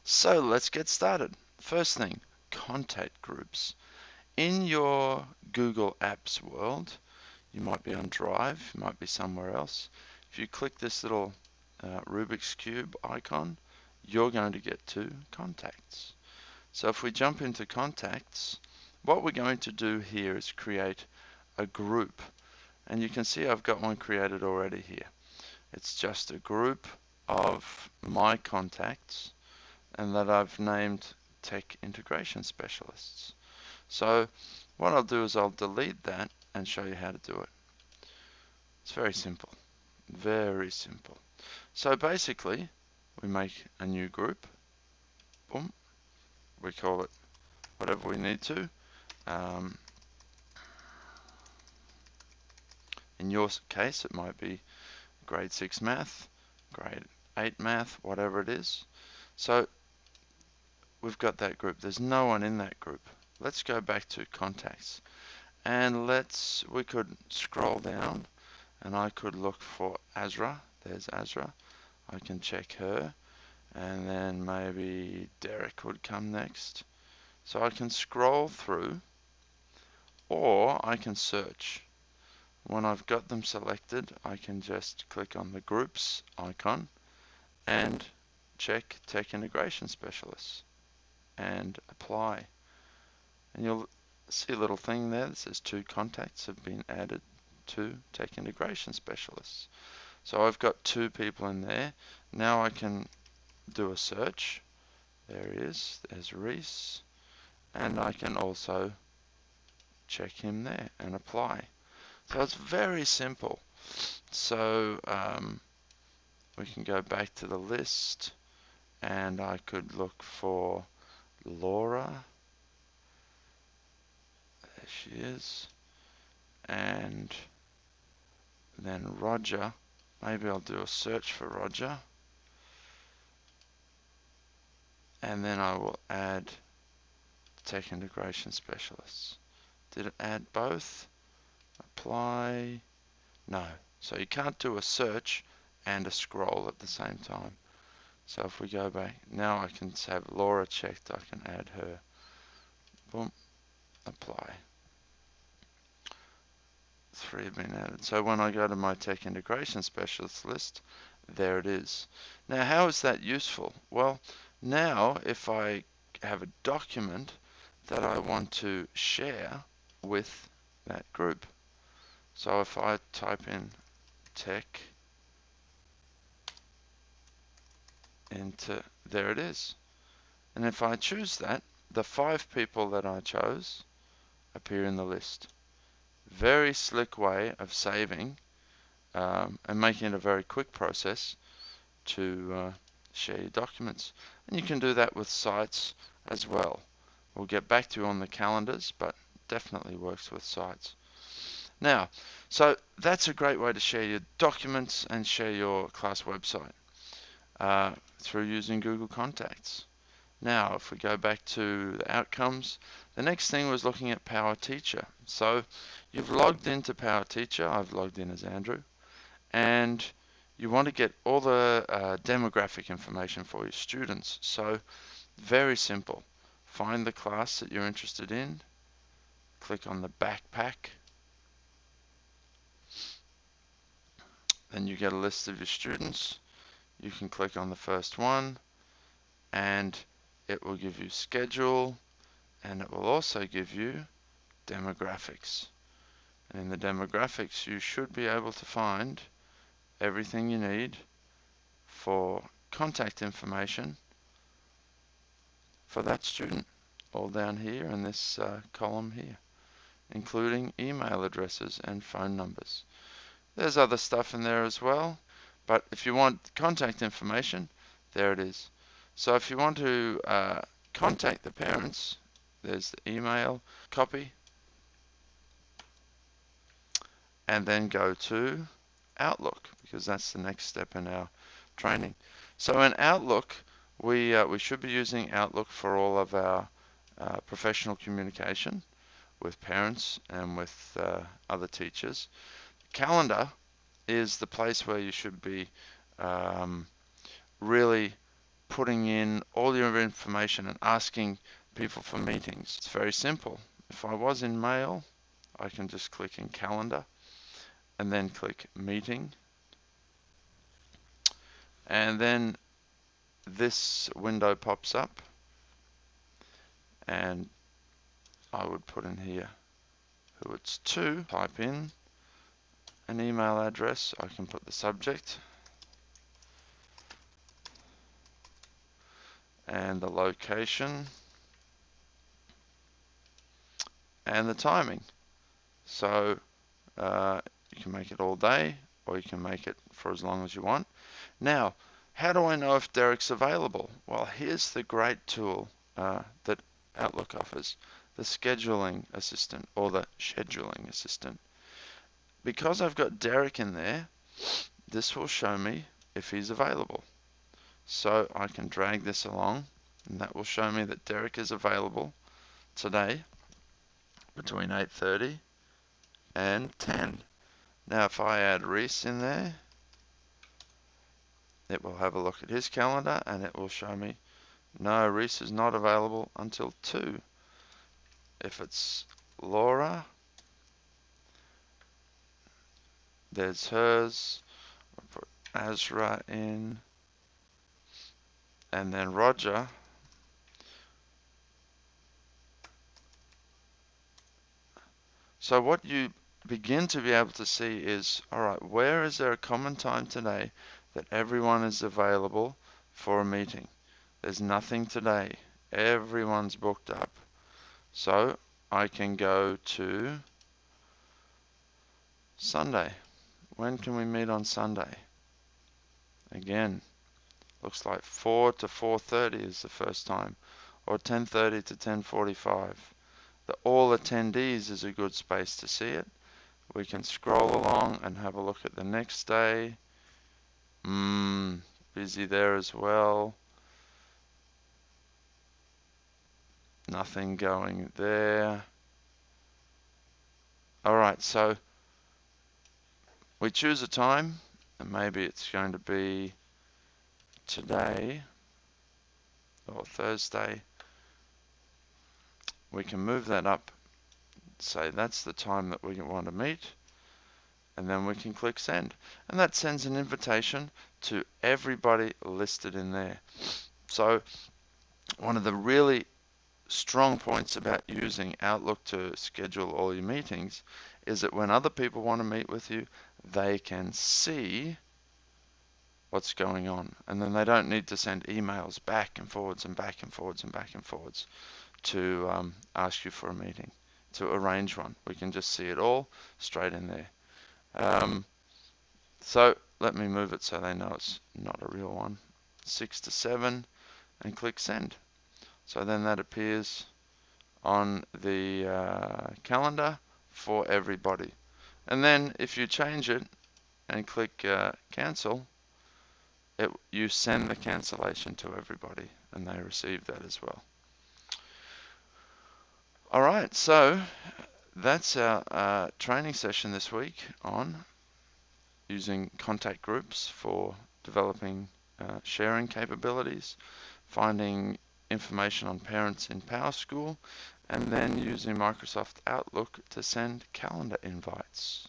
So let's get started. First thing, contact groups. In your Google Apps world, you might be on Drive, you might be somewhere else. If you click this little Rubik's Cube icon, you're going to get to contacts. So if we jump into contacts, what we're going to do here is create a group. And you can see I've got one created already here. It's just a group of my contacts and that I've named Tech Integration Specialists. So what I'll do is I'll delete that and show you how to do it. It's very simple, very simple. So basically we make a new group, boom, we call it whatever we need to. In your case it might be grade 6 math, grade 8 math, whatever it is. So we've got that group. There's no one in that group. Let's go back to contacts and we could scroll down and I could look for Azra. There's Azra. I can check her and then maybe Derek would come next. So I can scroll through or I can search. When I've got them selected, I can just click on the groups icon and check Tech Integration Specialists and apply. And you'll see a little thing there that says 2 contacts have been added to Tech Integration Specialists. So I've got 2 people in there. Now I can do a search. There he is. There's Reese. And I can also check him there and apply. So it's very simple. So we can go back to the list and I could look for Laura. There she is. And then Roger. Maybe I'll do a search for Roger. And then I will add Tech Integration Specialists. Did it add both? Apply. No. So you can't do a search and a scroll at the same time. So if we go back, now I can have Laura checked, I can add her. Boom. Apply. 3 have been added. So when I go to my Tech Integration Specialist list, there it is. Now how is that useful? Well, now if I have a document that I want to share with that group. So if I type in tech into, there it is. And if I choose that, the 5 people that I chose appear in the list. Very slick way of saving and making it a very quick process to share your documents. And you can do that with sites as well. We'll get back to you on the calendars, but definitely works with sites. Now, so that's a great way to share your documents and share your class website through using Google Contacts. Now, if we go back to the outcomes, the next thing was looking at PowerTeacher. So you've logged into PowerTeacher. I've logged in as Andrew. And you want to get all the demographic information for your students. So very simple. Find the class that you're interested in. Click on the backpack. Then you get a list of your students. You can click on the first one and it will give you schedule and it will also give you demographics. And in the demographics you should be able to find everything you need for contact information for that student, all down here in this column here, including email addresses and phone numbers. There's other stuff in there as well, but if you want contact information, there it is. So if you want to contact the parents, there's the email, copy, and then go to Outlook, because that's the next step in our training. So in Outlook, we should be using Outlook for all of our professional communication with parents and with other teachers. Calendar is the place where you should be really putting in all your information and asking people for meetings. It's very simple. If I was in Mail, I can just click in Calendar and then click Meeting. And then this window pops up, and I would put in here who it's to, type in an email address. I can put the subject and the location and the timing. So you can make it all day, or you can make it for as long as you want. Now, how do I know if Derek's available? Well, here's the great tool that Outlook offers, the scheduling assistant or the scheduling assistant. Because I've got Derek in there, this will show me if he's available. So I can drag this along, and that will show me that Derek is available today between 8:30 and 10. Now if I add Reese in there, it will have a look at his calendar and it will show me, no, Reese is not available until 2. If it's Laura, there's hers. I'll put Azra in, and then Roger. So what you begin to be able to see is, all right, where is there a common time today that everyone is available for a meeting? There's nothing today. Everyone's booked up. So I can go to Sunday. When can we meet on Sunday? Again, looks like 4 to 4:30 is the first time, or 10:30 to 10:45. The all attendees is a good space to see it. We can scroll along and have a look at the next day. Busy there as well. Nothing going there. Alright, so we choose a time, and maybe it's going to be today or Thursday. We can move that up, say that's the time that we want to meet, and then we can click send. And that sends an invitation to everybody listed in there. So one of the really strong points about using Outlook to schedule all your meetings is that when other people want to meet with you, they can see what's going on, and then they don't need to send emails back and forwards and back and forwards and back and forwards to ask you for a meeting, to arrange one. We can just see it all straight in there. So let me move it so they know it's not a real one. 6 to 7, and click send. So then that appears on the calendar for everybody. And then if you change it and click cancel, you send the cancellation to everybody, and they receive that as well. Alright, so that's our training session this week on using contact groups for developing sharing capabilities, finding information on parents in PowerSchool, and then using Microsoft Outlook to send calendar invites.